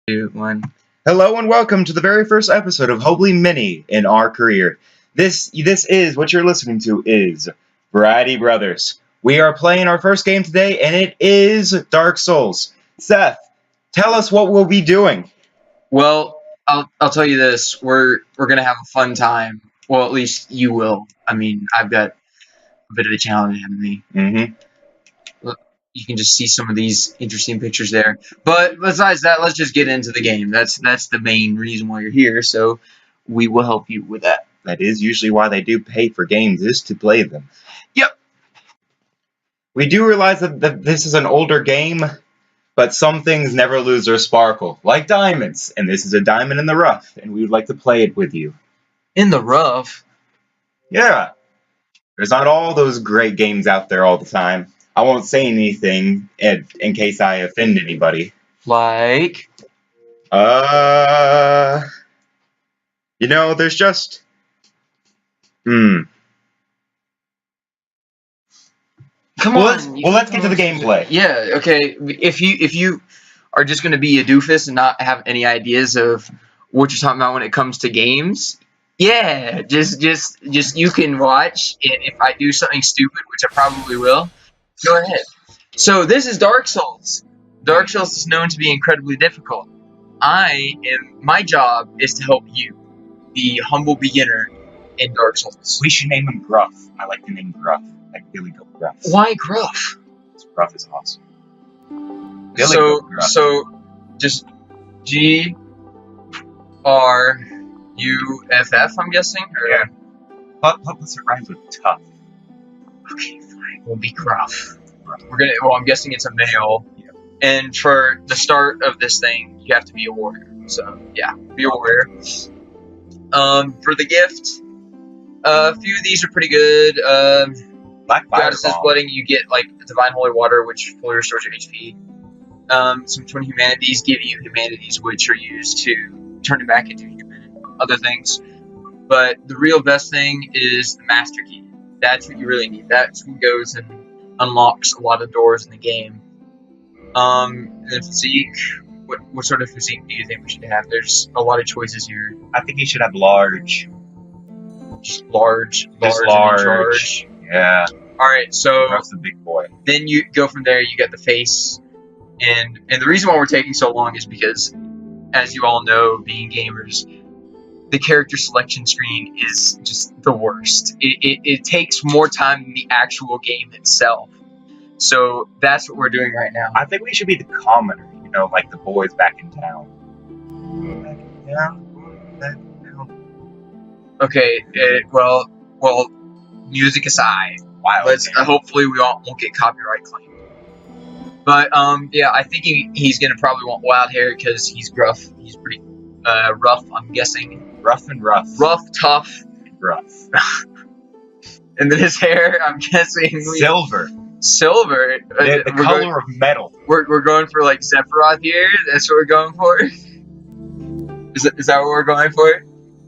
Two, one. Hello and welcome to the very first episode of Hopefully Mini in our career. This is what you're listening to is Variety Brothers. We are playing our first game today, and it is Dark Souls. Seth, tell us what we'll be doing. Well, I'll tell you this: we're gonna have a fun time. Well, at least you will. I mean, I've got a bit of a challenge ahead of me. Mm-hmm. Look, you can just see some of these interesting pictures there. But besides that, let's just get into the game. That's the main reason why you're here. So we will help you with that. That is usually why they do pay for games, is to play them. Yep. We do realize that this is an older game, but some things never lose their sparkle, like diamonds. And this is a diamond in the rough, and we would like to play it with you. In the rough. Yeah. There's not all those great games out there all the time. I won't say anything in case I offend anybody. Like. There's just. Come Well, on. let's get to the gameplay. Yeah. Okay. If you are just gonna be a doofus and not have any ideas of what you're talking about when it comes to games, yeah, just you can watch. And if I do something stupid, which I probably will, go ahead. So this is Dark Souls. Dark Souls is known to be incredibly difficult. My job is to help you, the humble beginner in Dark Souls. We should name him Gruff. I like the name Gruff. Like Billy Goat Gruff. Why Gruff? Gruff is awesome. Billy Goat Gruff. So just Gruff, I'm guessing? Or? Yeah. Plus it rhymes with tough. Okay, fine. We'll be Gruff. I'm guessing it's a male. Yeah. And for the start of this thing, you have to be a warrior. So, yeah, be a warrior. For the gift, a few of these are pretty good. Black Goddess's Blooding, you get, like, Divine Holy Water, which fully restores your HP. Some Twin Humanities give you Humanities, which are used to turn it back into human and other things. But the real best thing is the Master Key. That's what you really need. That's what goes and unlocks a lot of doors in the game. And then physique. What sort of physique do you think we should have? There's a lot of choices here. I think he should have large. Just large. Just And large. Yeah. Alright, so That's the big boy. then you go from there, you get the face. And the reason why we're taking so long is because, as you all know, being gamers, the character selection screen is just the worst. It takes more time than the actual game itself. So that's what we're doing right now. I think we should be the commoner, like the boys back in town. Back in town. Okay, well, music aside, hopefully we won't get copyright claim. But yeah, I think he's gonna probably want wild hair because he's gruff. He's pretty rough, I'm guessing. Rough and rough. Rough, tough, and rough. And then his hair, I'm guessing Silver. Silver. The color of metal. We're going for like Sephiroth here. That's what we're going for. Is that what we're going for?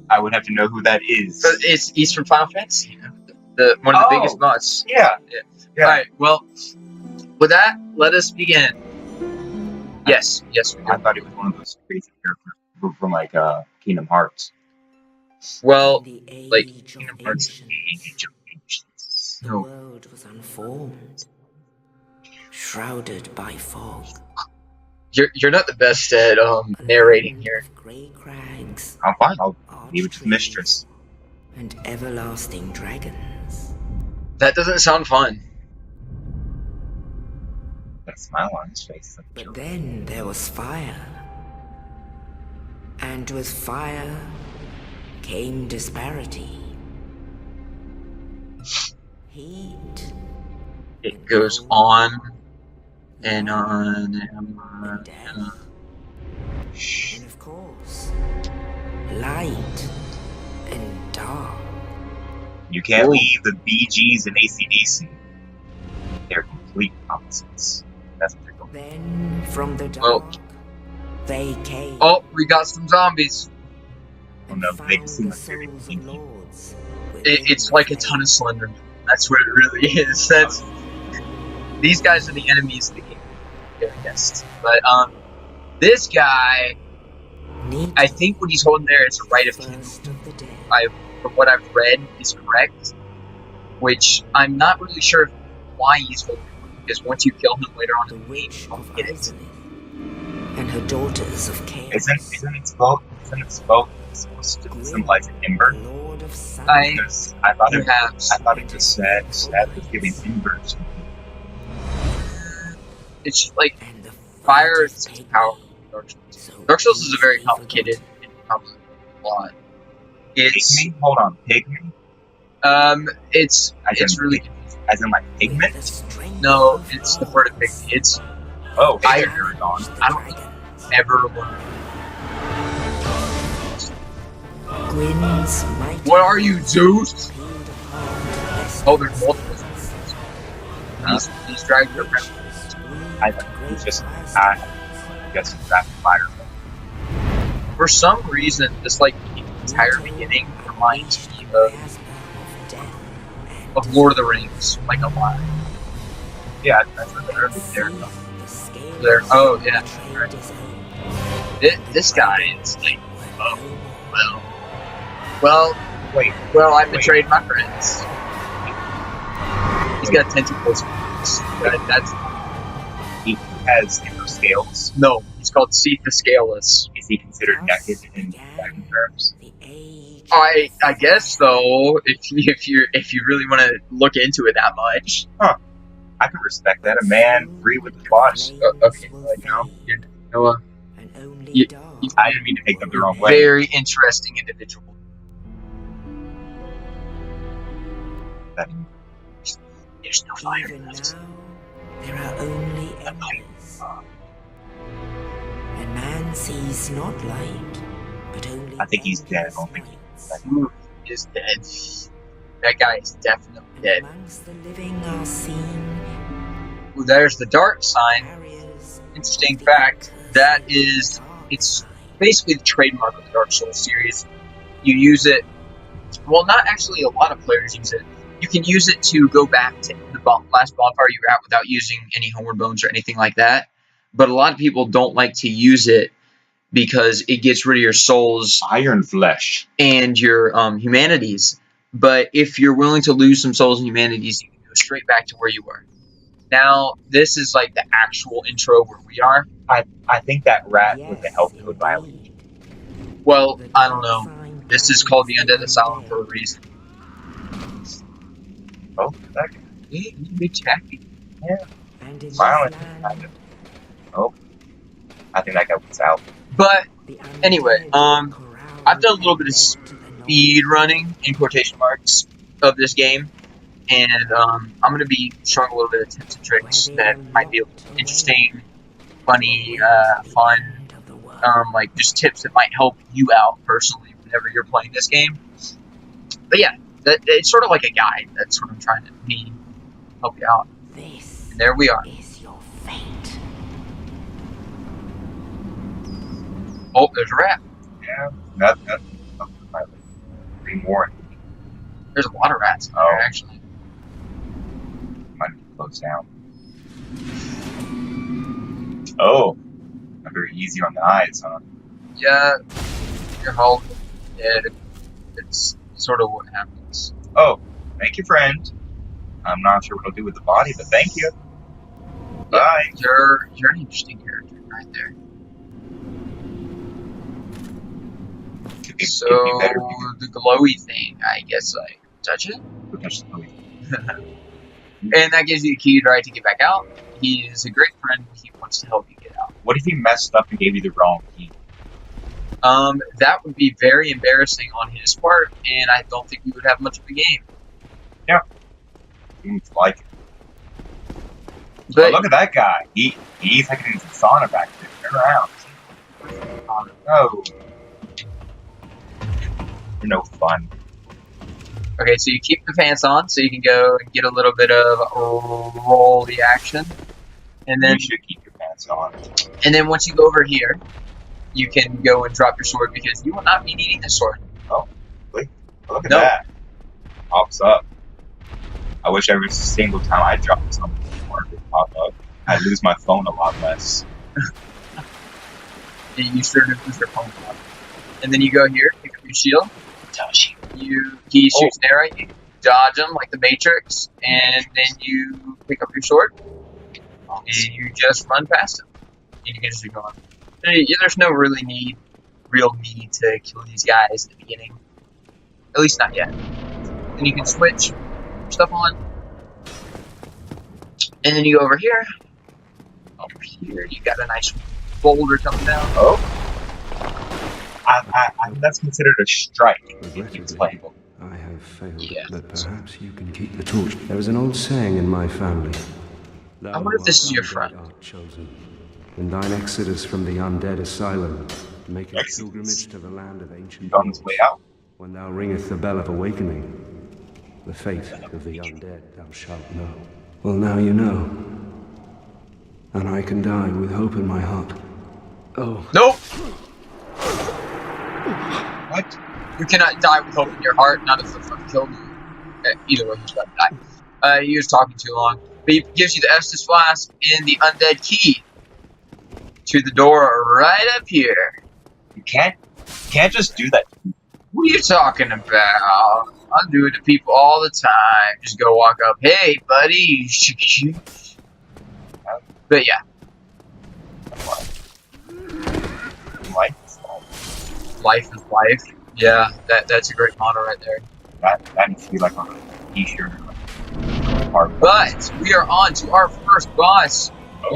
I would have to know who that is. He's from Final Fantasy. One of the biggest boss. Yeah. All right. Well, with that, let us begin. Yes, we do. I thought he was one of those crazy characters from like Kingdom Hearts. Well, like Kingdom Hearts. The world was unformed, shrouded by fog. You're not the best at narrating here. Grey crags. I'm fine. I'll leave it to the mistress. And everlasting dragons. That doesn't sound fun. That smile on his face. But then there was fire. And with fire came disparity. Heat. It goes on and on and on. And death. And of course, light and dark. You can't Ooh. leave the Bee Gees and AC/DC. They're complete opposites. That's what they're going. Then from the dark, Well. they came. Oh, we got some zombies. Oh no, they just seem like they're kinky. It's like a ton of Slenderman. That's what it really is. These guys are the enemies of the game. I guess. But this guy Need I think what he's holding there is a right of kingdom. first of the day. From what I've read, is correct. Which I'm not really sure why he's holding it, because once you kill him later on The in the game, witch you of don't get it. Izalith and her daughters of chaos. Isn't it supposed to symbolize an ember? Lord of Sun. Because I thought it Perhaps just said it was giving embers. it's just like And the fire fight is taken. powerful. Dark Souls. So Dark Souls is a very easily complicated forgotten. and complicated plot. It's Pygmy? Hold on, pygmy? it's As in, really as in like With pigment? the strength no, of it's the word of pygmy. It's Oh, I- hey there, Aragon. the I don't- dragons. ever learned. Gwyn's mighty What are you, Zeus? peeled apart Oh, there's multiple. These dragons are friendly. I think it's just, I guess it's that fire. For some reason, this like entire beginning reminds me of Lord of the Rings, like a lot. Yeah, that's what they're there. There. Oh yeah. This guy is like, oh well, Wait, I betrayed my friends. He's got tentacles. That's he has ember scales. no. He's called Cephascalus. Is he considered naked in dragon terms? I guess so. If you really want to look into it that much. I can respect that. A man free with the body. Okay, Noah, you- I didn't mean to take them the wrong way. very interesting individual. That- There's no fire Even left. now, there are only embers. And man sees not light, but only I think he's dead. I endless don't think nights. Ooh, he is dead. That guy is definitely And dead. amongst the living are seen Ooh, there's the dark sign. carriers Interesting of the fact. altars That of the is, dark it's side. basically the trademark of the Dark Souls series. You use it. Well, not actually. A lot of players use it. You can use it to go back to the last bonfire you were at without using any homeward bones or anything like that. But a lot of people don't like to use it because it gets rid of your souls Iron flesh. and your humanities. But if you're willing to lose some souls and humanities, you can go straight back to where you were. Now, this is like the actual intro where we are. I think that rat was a health code violation. indeed. Well, The I don't dark know. sign This is carries called the Undead the Asylum for a dead. reason. Oh, that Hey, you big tacky. And in this violent. land, I think that guy was out. But the Anyway, undead corral I've done a little bit of led to the north. speed running in quotation marks of this game, and I'm going to be showing a little bit of tips and tricks that might be interesting, funny, fun, like just tips that might help you out personally whenever you're playing this game. But yeah, it's sort of like a guide. That's what I'm trying to help you out. This And there we are. is your fate. Oh, there's a rat. Yeah, that's pretty more. There's a lot of rats in there, Oh. actually. Might be close down. Oh, very easy on the eyes, huh? Yeah, you're holding dead. It's sort of what happens. Oh, thank you, friend. I'm not sure what I'll do with the body, but thank you. Bye. You're an interesting character right there. Could be, So could be better if you the glowy thing, I guess I touch it, could touch the movie. and that gives you a key right to get back out. He is a great friend. He wants to help you get out. What if he messed up and gave you the wrong key? That would be very embarrassing on his part, and I don't think we would have much of a game. Seems like it. But Oh, look at that guy. He's like in the sauna back there. Turn around. Oh. You're no fun. okay, so you keep the pants on, so you can go and get a little bit of roll the action, and then You should keep your pants on. once you go over here, you can go and drop your sword because you will not be needing this sword. Oh, look at No. that. Pops up. I wish every single time I dropped something more would pop up. I'd lose my phone a lot less. You sort of lose your phone call. And then you go here, pick up your shield. He shoots an arrow at you, dodge him like the Matrix, and then you pick up your sword, and you just run past him. And you can just keep going. There's no real need to kill these guys in the beginning. At least not yet. Then you can switch stuff on. And then you go over here. Over here, you got a nice boulder coming down. Oh. That's considered a strike. It's playable. I have failed, Yeah. but perhaps you can keep the torch. There was an old saying in my family. I wonder if this is your friend. Thou art chosen. In thine exodus from the undead asylum, make a Exodus. pilgrimage to the land of ancient He's on his way out. When thou ringeth the bell of awakening, the fate of the undead thou shalt know. Well, now you know. And I can die with hope in my heart. Oh. Nope! What? You cannot die with hope in your heart, not if the fucking killed you. Either way, he's about to die. He was talking too long. But he gives you the Estus Flask and the undead key to the door right up here. You can't just do that. What are you talking about? I do it to people all the time. Just go walk up, hey, buddy. But yeah, Like life is life. Yeah, that's a great motto right there. that needs to be like on a t-shirt. But we are on to our first boss. Oh.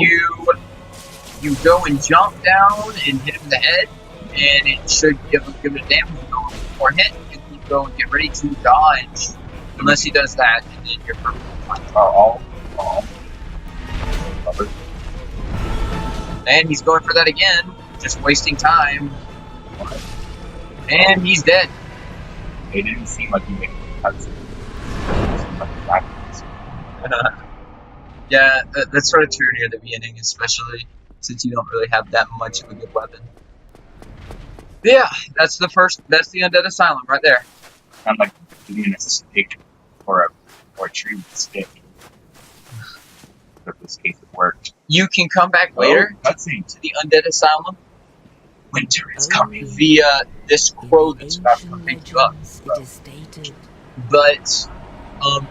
You go and jump down and hit him in the head, and it should give it a damage. You go for a hit, and you go and get ready to dodge. Unless he does that, and then you're perfectly fine. All. And he's going for that again, just wasting time. And he's dead. It didn't seem like you made cuts. Yeah, that's sort of true near the beginning, especially since you don't really have that much of a good weapon. But yeah, that's the Undead Asylum right there. Kind of like using a stick or a tree with a stick. But this case it worked. You can come back later Cutscene. to the Undead Asylum Winter is coming. via this crow that's about to pick you up. It is stated But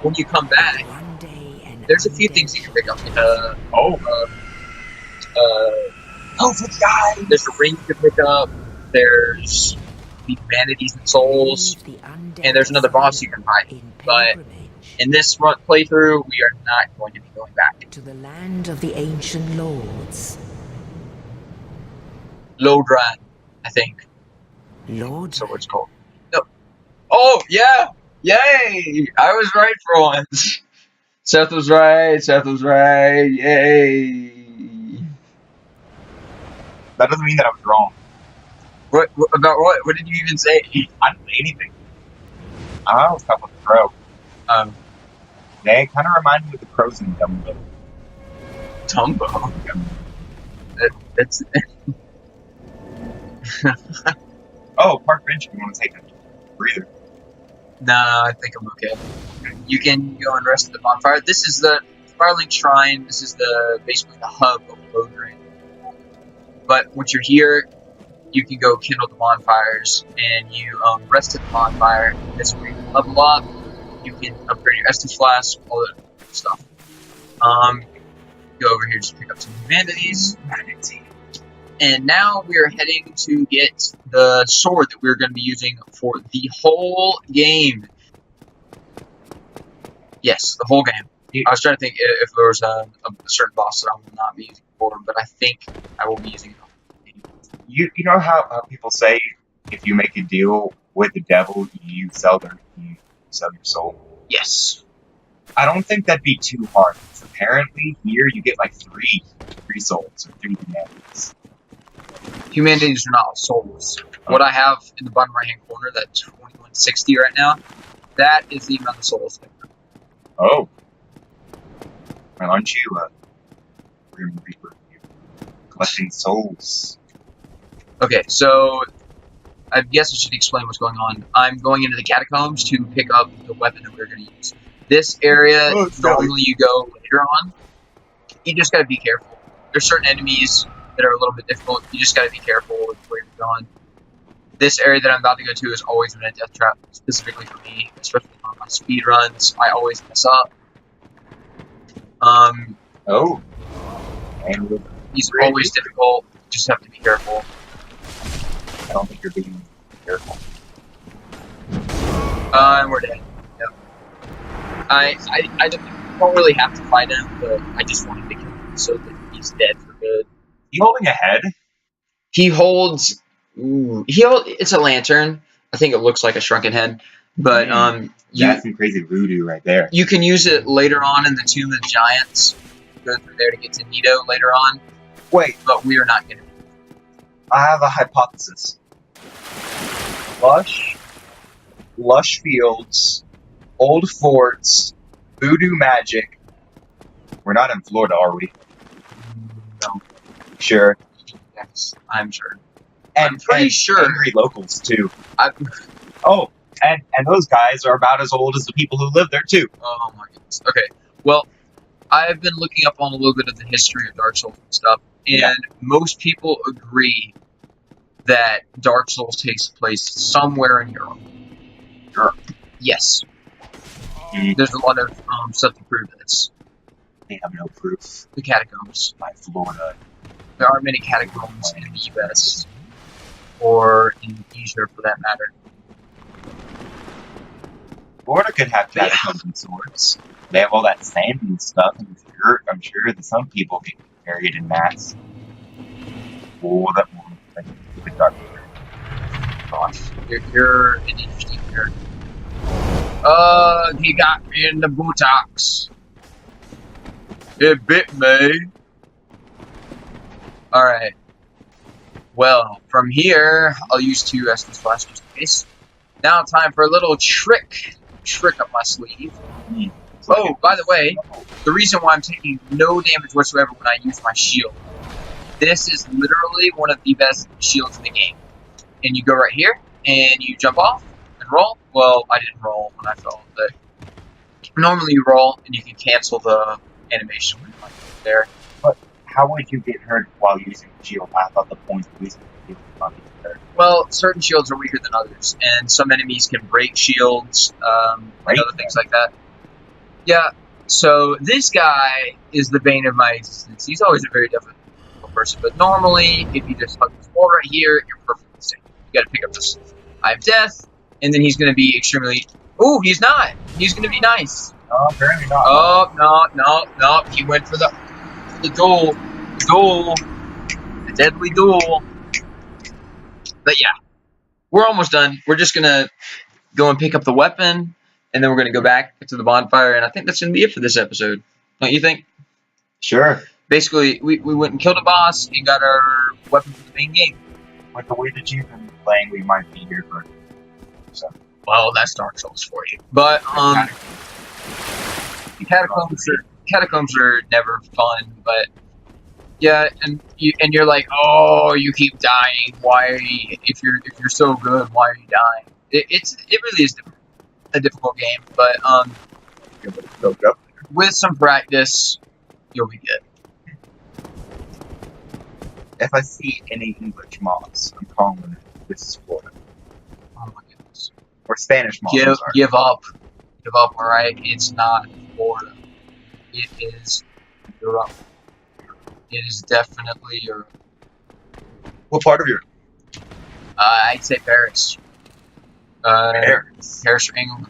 when you come back, one day an there's a few undead things you can pick up. Oh, for the guy. There's a ring you can pick up. There's the Vanities and Souls. leave the undead And there's another boss you can fight. in But pilgrimage in this playthrough, we are not going to be going back. to the land of the ancient lords. Lodran, I think. Lord, So what it's called. No. Oh, yeah! Yay! I was right for once. Seth was right. Yay! That doesn't mean that I was wrong. What about what? What did you even say? I didn't say anything. I was talking with the crow. They kind of remind me of the crows in Dumbo. Tumbo. That's. Oh, park bench. You want to take a breather? Nah, I think I'm okay. You can go and rest at the bonfire. This is the Firelink Shrine. This is basically the hub of Lodran. But once you're here, you can go kindle the bonfires, and you rest at the bonfire. This way you can level up. You can upgrade your Estus Flask, all that stuff. Go over here, just pick up some humanities. And now we are heading to get the sword that we're going to be using for the whole game. Yes, the whole game. I was trying to think if there was a certain boss that I will not be using for, but I think I will be using it. You know how people say if you make a deal with the devil, you sell your soul? Yes. I don't think that'd be too hard. Because apparently here you get like three souls or 3 humanities. Humanities are not souls. What I have in the bottom right hand corner, that 2160 right now, that is the amount of souls. Oh. Well, aren't you Grim Reaper? Collecting souls. Okay, so I guess I should explain what's going on. I'm going into the catacombs to pick up the weapon that we're going to use. This area, normally you go later on. You just got to be careful. There's certain enemies that are a little bit difficult. You just gotta be careful with where you're going. This area that I'm about to go to has always been a death trap, specifically for me, especially on my speed runs. I always mess up. Oh. And with These are always difficult. Just have to be careful. I don't think you're being careful. And we're dead. Yep. I don't really have to fight him, but I just wanted to kill him so that he's dead for good. You holding a head? He holds. It's a lantern. I think it looks like a shrunken head, but That's some crazy voodoo right there. you can use it later on in the Tomb of the Giants. Go through there to get to Nito later on, Wait, but we are not going to. I have a hypothesis. Lush fields, old forts, voodoo magic. We're not in Florida, are we? No, Sure. yes, I'm sure. And I'm pretty and sure. angry locals too. I, Oh, and those guys are about as old as the people who live there too. oh my goodness. Okay, well, I've been looking up on a little bit of the history of Dark Souls and stuff, and Yeah. most people agree that Dark Souls takes place somewhere in Europe. Europe? Yes. Mm. There's a lot of stuff to prove this. They have no proof. The catacombs. By Florida. There are many catacombs in the U.S. or in Asia, for that matter. Florida could have catacombs and swords. They have all that sand and stuff, and I'm sure that some people get buried in mass. Oh, that one. Stupid dark. Gosh, you're an interesting character. He got me in the buttocks. It bit me. Alright. Well, from here, I'll use 2 Estus Flash just in case. Now time for a little trick up my sleeve. Oh, by the way, the reason why I'm taking no damage whatsoever when I use my shield. This is literally one of the best shields in the game. And you go right here, and you jump off and roll. Well, I didn't roll when I fell, but normally you roll, and you can cancel the animation when you're there. How would you get hurt while using the shield? I thought the point of using the shield was not to get hurt. Well, certain shields are weaker than others, and some enemies can break shields, and other things like that. Yeah, so this guy is the bane of my existence. He's always a very difficult person, but normally, if you just hug this wall right here, you're perfectly safe. You gotta pick up this Eye of Death, and then he's gonna be extremely... Ooh, he's not! He's gonna be nice! No, apparently not. Oh, no, he went for the duel, the deadly duel. But yeah, we're almost done. We're just gonna go and pick up the weapon, and then we're gonna go back to the bonfire, and I think that's gonna be it for this episode. Don't you think? Sure. Basically, we went and killed a boss and got our weapon for the main game. With the way that you've been playing, we might be here for. So. Well, that's Dark Souls for you. But catacombs are never fun. But yeah, and you're like, oh, you keep dying. Why? If you're so good, why are you dying? It really is a difficult game. But with some practice, you'll be good. If I see any English moss, I'm calling it this is Florida. Oh my goodness. Or Spanish moss. Give up. Give up, alright? It's not Florida. It is Europe. It is definitely Europe. What part of Europe? I'd say Paris. Paris. Paris or England.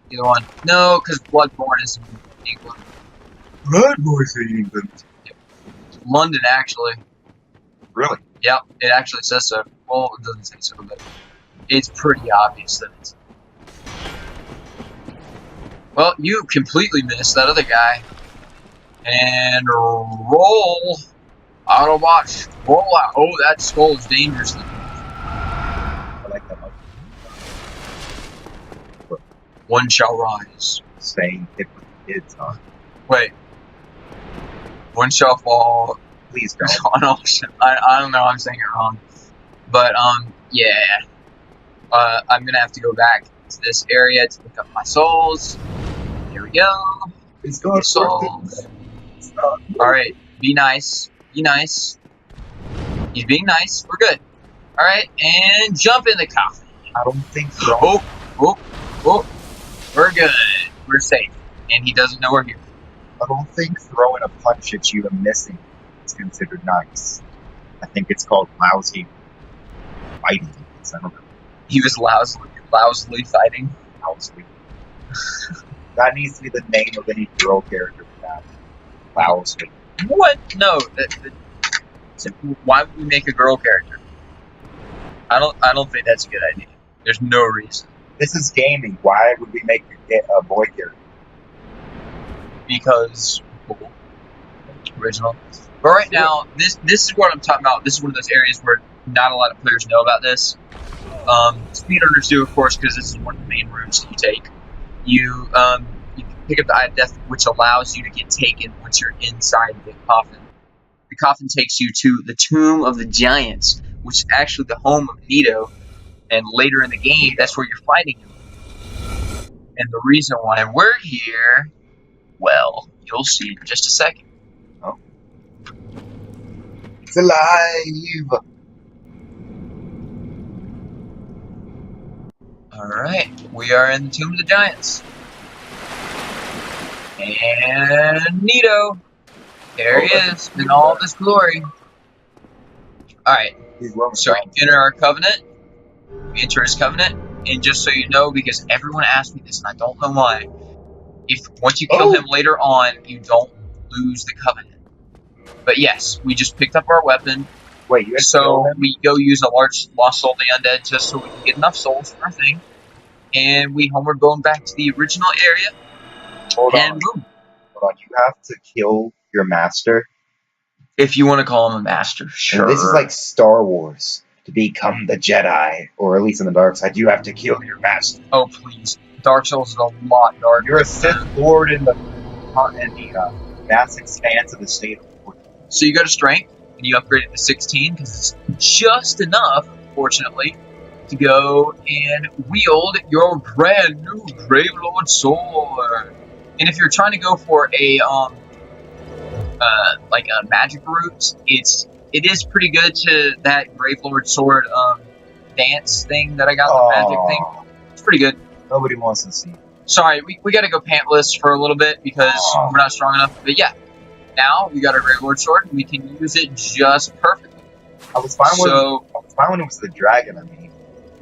Either one. No, because Bloodborne is in England. Bloodborne's in England. London, actually. Really? Yep, it actually says so. Well, it doesn't say so, but it's pretty obvious that it's... Well, you completely missed that other guy. And roll. Autobots, roll out. Oh, that skull is dangerous. I like that much. One shall rise. Staying hip with the kids, huh? Wait. One shall fall. Please don't. Oh, no, I don't know. I'm saying it wrong. But, yeah. I'm gonna have to go back to this area to pick up my souls. Here we go. It's going Souls. Alright, be nice. Be nice. He's being nice. We're good. All right, and jump in the coffin. I don't think so. Oh, we're good. We're safe, and he doesn't know we're here. I don't think throwing a punch at you and missing is considered nice. I think it's called lousy fighting. I don't know. He was lousily fighting. Lousy. That needs to be the name of any girl character for that. Lousy. What? No. Why would we make a girl character? I don't think that's a good idea. There's no reason. This is gaming. Why would we make a boy character? Because cool. Original. But right now, this is what I'm talking about. This is one of those areas where not a lot of players know about this. Speedrunners do, of course, because this is one of the main routes that you take. You pick up the Eye of Death, which allows you to get taken once you're inside the coffin. The coffin takes you to the Tomb of the Giants, which is actually the home of Nito. And later in the game, that's where you're fighting him. And the reason why we're here, well, you'll see in just a second. Oh. It's alive! Alright, we are in the Tomb of the Giants. And Nito. There he is, in all of his glory. Alright, so enter our covenant. We enter his covenant. And just so you know, because everyone asked me this, and I don't know why, if once you kill him later on, you don't lose the covenant. But yes, we just picked up our weapon. Wait, you so we go use a large lost soul of the undead just so we can get enough souls for our thing. And we homeward going back to the original area. Hold and on. Boom. Hold on, you have to kill your master. If you want to call him a master, sure. And this is like Star Wars. To become the Jedi, or at least in the dark side, you have to kill your master. Oh, please. Dark Souls is a lot darker. You're a Sith Lord in the vast expanse of the state of Lord. So you go to Strength, and you upgrade it to 16, because it's just enough, fortunately, to go and wield your brand new Grave Lord sword. And if you're trying to go for a like a magic route, it is pretty good to that Grave Lord sword dance thing that I got, the magic thing. It's pretty good. Nobody wants to see. Sorry, we got to go pantless for a little bit because we're not strong enough. But yeah, now we got our Grave Lord sword and we can use it just perfectly. I was fine when it was the dragon. I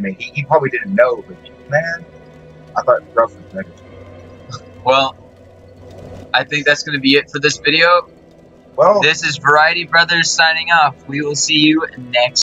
mean, he probably didn't know, but man, I thought rough was better. Well, I think that's going to be it for this video. Well, this is Variety Brothers signing off. We will see you next